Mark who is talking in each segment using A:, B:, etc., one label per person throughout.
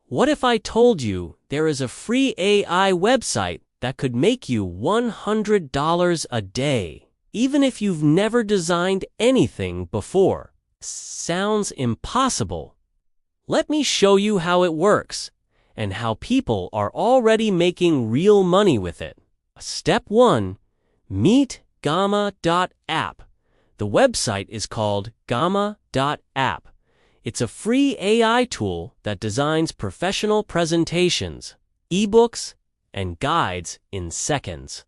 A: What if I told you there is a free AI website that could make you $100 a day, even if you've never designed anything before? Sounds impossible. Let me show you how it works and how people are already making real money with it. Step 1. Meet Gamma.app. The website is called Gamma.app. It's a free AI tool that designs professional presentations, ebooks, and guides in seconds.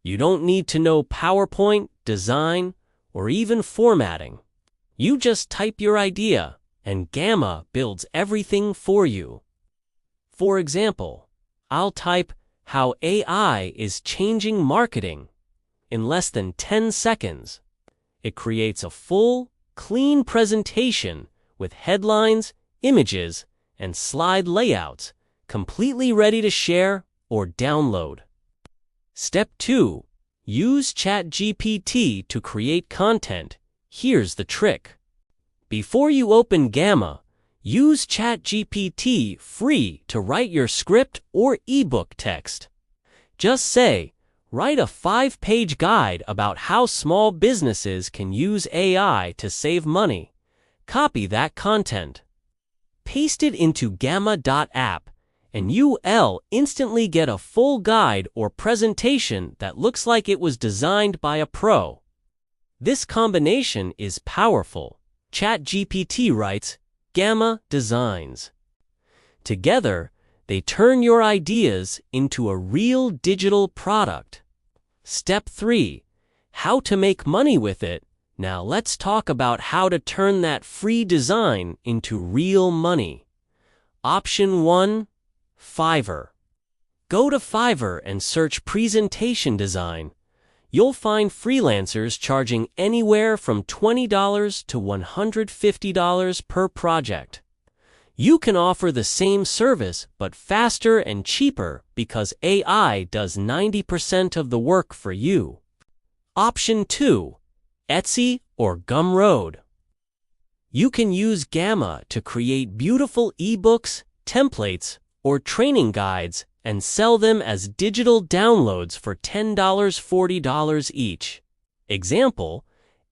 A: You don't need to know PowerPoint, design, or even formatting. You just type your idea, and Gamma builds everything for you. For example, I'll type how AI is changing marketing. In less than 10 seconds, it creates a full, clean presentation with headlines, images, and slide layouts, completely ready to share or download. Step 2. Use ChatGPT to create content. Here's the trick. Before you open Gamma, use ChatGPT free to write your script or ebook text. Just say, write a 5-page guide about how small businesses can use AI to save money. Copy that content. Paste it into Gamma.app, and you'll instantly get a full guide or presentation that looks like it was designed by a pro. This combination is powerful. ChatGPT writes, Gamma designs. Together, they turn your ideas into a real digital product. Step 3. How to make money with it. Now let's talk about how to turn that free design into real money. Option 1. Fiverr. Go to Fiverr and search presentation design. You'll find freelancers charging anywhere from $20 to $150 per project. You can offer the same service but faster and cheaper because AI does 90% of the work for you. Option 2. Etsy or Gumroad. You can use Gamma to create beautiful ebooks, templates, or training guides and sell them as digital downloads for $10, $40 each. Example,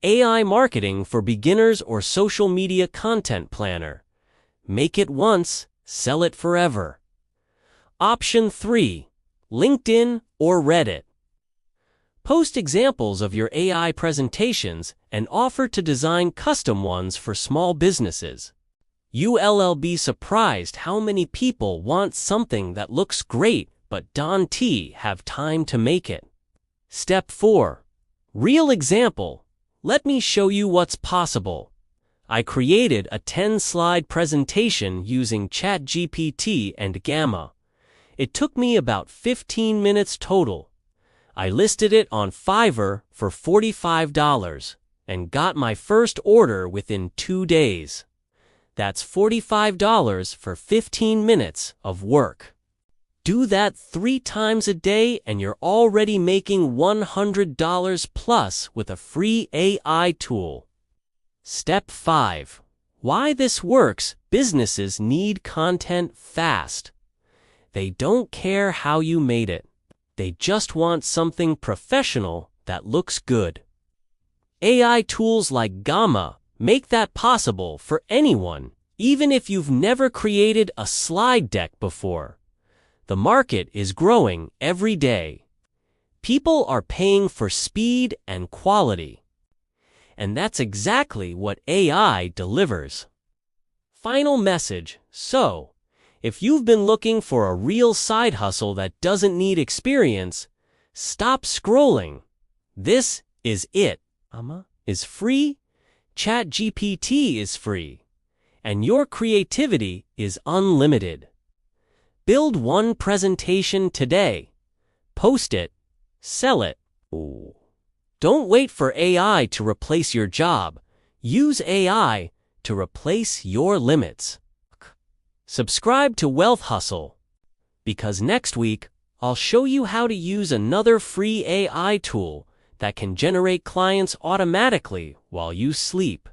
A: AI marketing for beginners or social media content planner. Make it once, sell it forever. Option 3. LinkedIn or Reddit. Post examples of your AI presentations and offer to design custom ones for small businesses. You'll be surprised how many people want something that looks great but don't have time to make it. Step 4. Real example. Let me show you what's possible. I created a 10-slide presentation using ChatGPT and Gamma. It took me about 15 minutes total. I listed it on Fiverr for $45 and got my first order within 2 days. That's $45 for 15 minutes of work. Do that 3 times a day and you're already making $100 plus with a free AI tool. Step 5. Why this works. Businesses need content fast. They don't care how you made it. They just want something professional that looks good. AI tools like Gamma make that possible for anyone, even if you've never created a slide deck before. The market is growing every day. People are paying for speed and quality. And that's exactly what AI delivers. Final message. So, if you've been looking for a real side hustle that doesn't need experience, stop scrolling. This is it. Gamma is free, ChatGPT is free, and your creativity is unlimited. Build one presentation today. Post it. Sell it. Ooh. Don't wait for AI to replace your job. Use AI to replace your limits. Subscribe to Wealth Hustle, because next week I'll show you how to use another free AI tool that can generate clients automatically while you sleep.